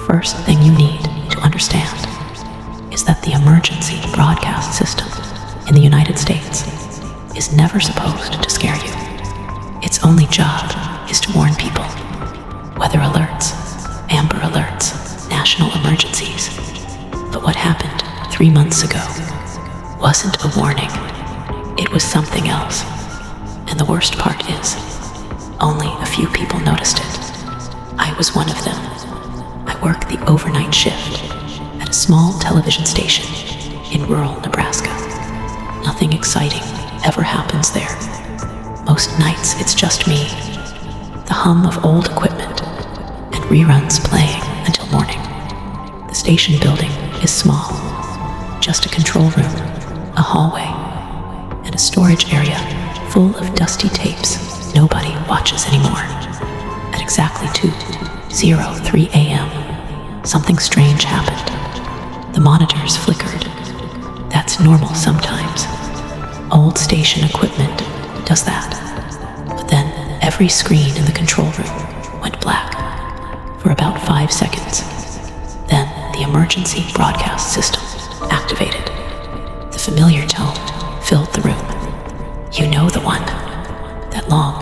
first thing you need to understand is that the emergency broadcast system in the United States is never supposed to scare you. Its only job is to warn people. Weather alerts, amber alerts, national emergencies. But what happened 3 months ago wasn't a warning. It was something else. And the worst part is, only a few people noticed it. I was one of them. I work the overnight shift at a small television station in rural Nebraska. Nothing exciting ever happens there. Most nights it's just me, the hum of old equipment, and reruns playing until morning. The station building is small, just a control room, a hallway, and a storage area full of dusty tapes nobody watches anymore. At exactly 2:03 a.m., something strange happened. The monitors flickered. That's normal sometimes. Old station equipment does that. But then every screen in the control room went black for about 5 seconds. Then the emergency broadcast system activated. The familiar tone filled the room. You know the one. That long,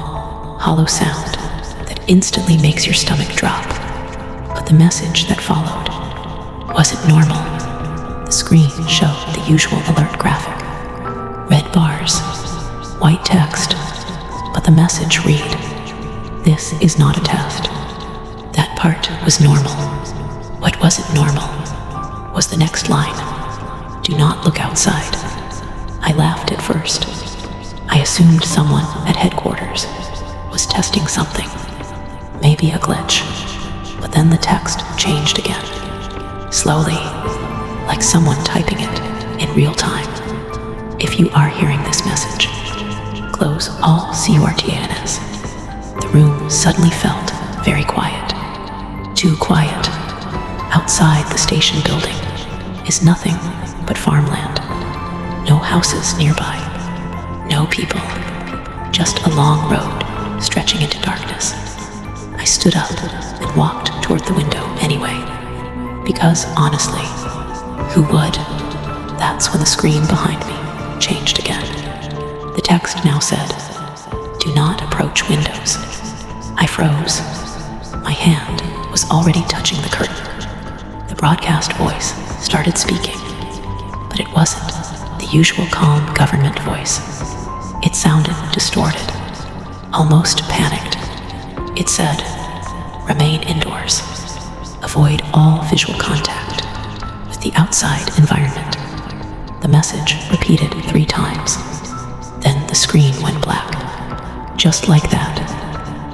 hollow sound that instantly makes your stomach drop. But the message that followed wasn't normal. The screen showed the usual alert graphic. Red bars, white text, but the message read, "This is not a test." That part was normal. What wasn't normal was the next line. "Do not look outside." I laughed at first. I assumed someone at headquarters was testing something, maybe a glitch. But then the text changed again, slowly, like someone typing it in real time. If you are hearing this message, close all CURTANs. The room suddenly felt very quiet. Too quiet. Outside the station building is nothing but farmland. No houses nearby. No people. Just a long road stretching into darkness. I stood up and walked toward the window anyway. Because honestly, who would? That's when the screen behind me changed again. The text now said, "Do not approach windows." I froze. My hand was already touching the curtain. The broadcast voice started speaking, but it wasn't the usual calm government voice. It sounded distorted, almost panicked. It said, "Remain indoors. Avoid all visual contact with the outside environment." The message repeated 3 times. Then the screen went black. Just like that,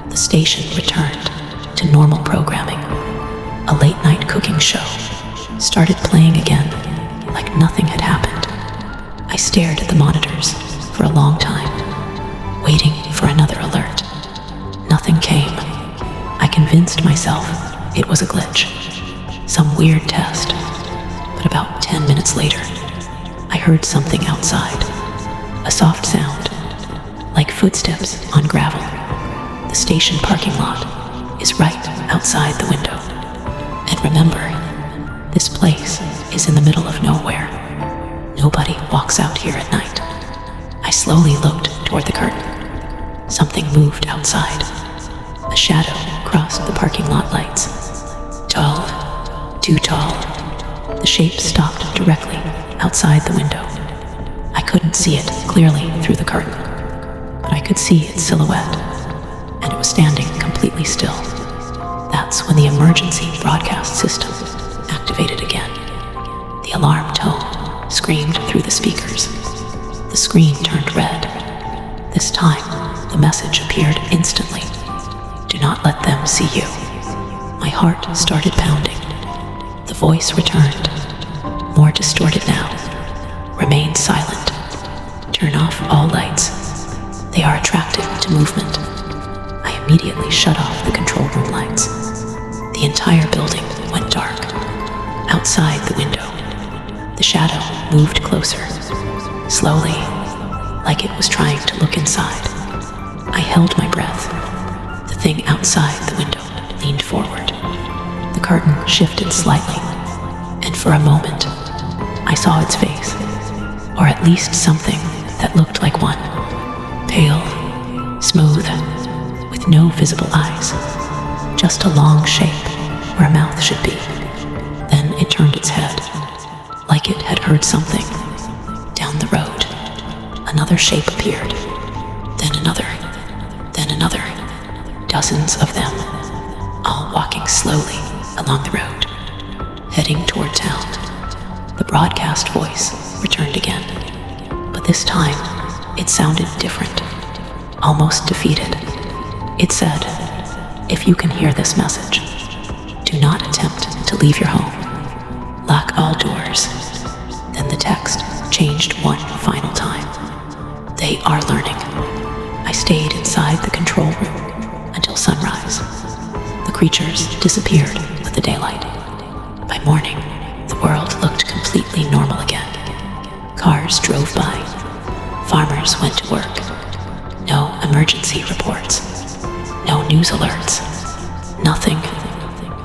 the station returned to normal programming. A late-night cooking show started playing again, like nothing had happened. I stared at the monitors for a long time, waiting for another alert. Nothing came. I convinced myself it was a glitch, some weird test. But about 10 minutes later, I heard something outside. A soft sound, like footsteps on gravel. The station parking lot is right outside the window. And remember, this place is in the middle of nowhere. Nobody walks out here at night. I slowly looked toward the curtain. Something moved outside. A shadow crossed the parking lot lights. Tall, too tall. The shape stopped directly outside the window. I couldn't see it clearly through the curtain, but I could see its silhouette, and it was standing completely still. That's when the emergency broadcast system activated again. The alarm tone screamed through the speakers. The screen turned red. This time, the message appeared instantly. "Do not let them see you." My heart started pounding. The voice returned, more distorted now. "Remain silent. Turn off all lights. They are attracted to movement." I immediately shut off the control room lights. The entire building went dark. Outside the window, the shadow moved closer, slowly, like it was trying to look inside. I held my breath. The thing outside the window leaned forward. The curtain shifted slightly, and for a moment, I saw its face, or at least something that looked like one. Pale, smooth, with no visible eyes, just a long shape where a mouth should be. Then it turned its head, like it had heard something. Down the road, another shape appeared, then another, dozens of them, all walking slowly along the road, heading toward town. The broadcast voice returned again, but this time it sounded different, almost defeated. It said, "If you can hear this message, do not attempt to leave your home. Lock all doors." Then the text changed one final time. "They are learning." I stayed inside the control room until sunrise. The creatures disappeared with the daylight. By morning, the world looked completely normal again. Cars drove by. Farmers went to work. No emergency reports. No news alerts. Nothing.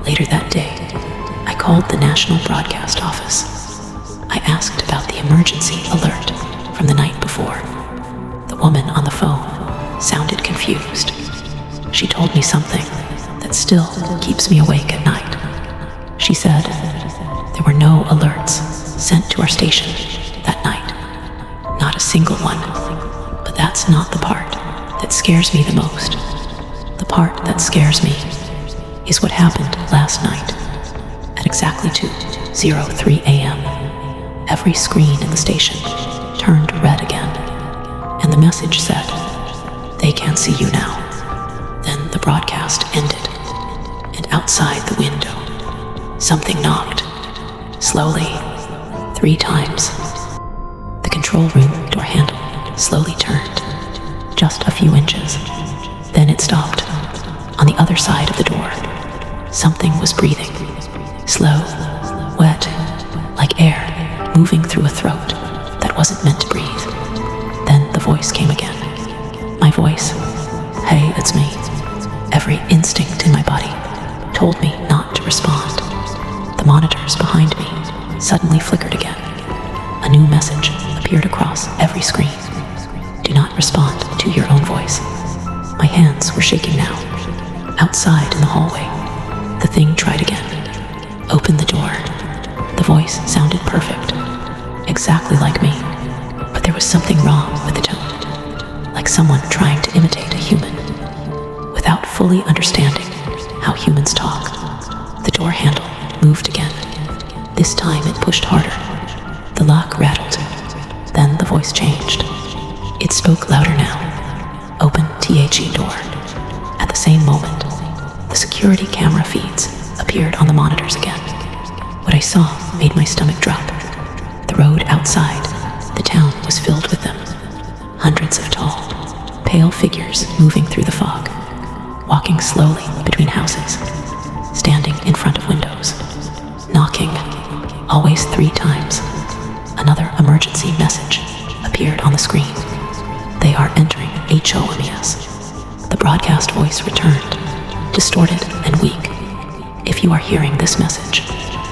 Later that day, I called the National Broadcast Office. I asked about the emergency alert from the night before. The woman on the phone sounded confused. She told me something that still keeps me awake at night. She said there were no alerts sent to our station that night. Not a single one. But that's not the part that scares me the most. The part that scares me is what happened last night at exactly 2:03 a.m. Every screen in the station turned red again, and the message said, "They can see you now." Then the broadcast ended, and outside the window, something knocked, slowly, 3 times. The control room door handle slowly turned, just a few inches. Then it stopped. On the other side of the door, something was breathing, slow, wet, like air moving through a throat that wasn't meant to breathe. Then the voice came again. My voice. "Hey, it's me." Every instinct in my body told me not to respond. The monitors behind me suddenly flickered again. A new message appeared across every screen. "Do not respond to your own voice." My hands were shaking now. Outside in the hallway, the thing tried again. "Open the door." The voice sounded perfect, exactly like me, but there was something wrong with the tone, like someone trying to imitate a human. Without fully understanding how humans talk, the door handle moved again. This time it pushed harder. The lock rattled. Then the voice changed. It spoke louder now. "Open THE door." At the same moment, the security camera feeds appeared on the monitors again. What I saw made my stomach drop. The road outside, the town was filled with them. Hundreds of tall, pale figures moving through the fog, walking slowly between houses, standing in front of windows, knocking, always 3 times. Another emergency message appeared on the screen. "They are entering HOMES." The broadcast voice returned, distorted and weak. "If you are hearing this message,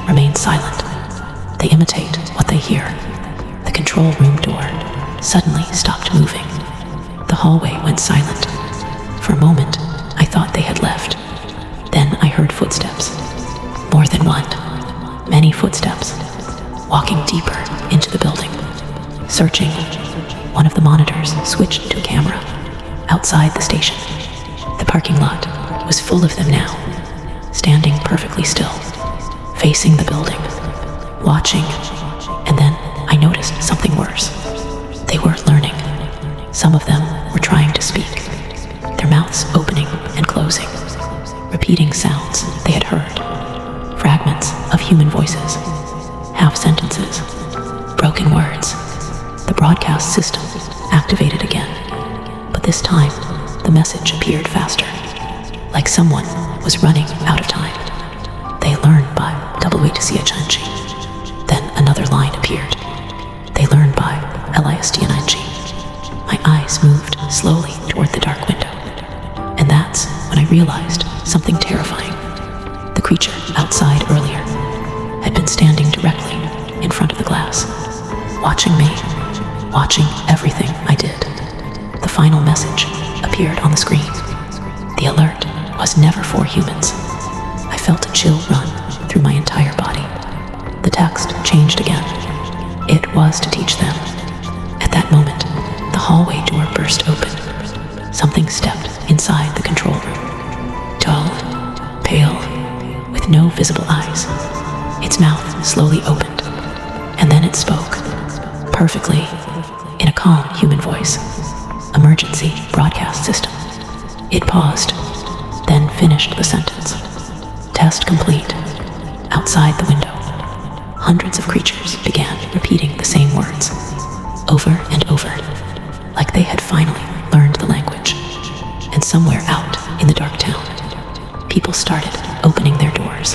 remain silent." They imitate what they hear. The control room door suddenly stopped moving. The hallway went silent. For a moment, I thought they had left. Then I heard footsteps. More than one. Many footsteps. Walking deeper into the building. Searching. One of the monitors switched to a camera. Outside the station. The parking lot was full of them now. Standing perfectly still. Facing the building. Watching. And then I noticed something worse. They were learning. Some of them were trying to speak. Their mouths opening and closing. Repeating sounds they had heard. Fragments of human voices. Half sentences. Broken words. The broadcast system activated again. But this time, the message appeared faster. Like someone was running out of time. They learn by WTCHNG. Then another line appeared. They learn by LISTNIG. My eyes moved slowly toward the dark window. And that's when I realized something terrifying. The creature outside earlier had been standing directly in front of the glass, watching me, watching everything I did. The final message appeared on the screen. The alert was never for humans. I felt a chill run through my entire body. The text changed again. It was to teach them. At that moment, the hallway door burst open. Something stepped inside the control room. Tall, pale, with no visible eyes. Its mouth slowly opened, and then it spoke, perfectly, in a calm human voice. Emergency broadcast system. It paused, then finished the sentence. Test complete. Outside the window, hundreds of creatures began repeating the same words, over and over, like they had finally learned the language. And somewhere out in the dark town, people started opening their doors.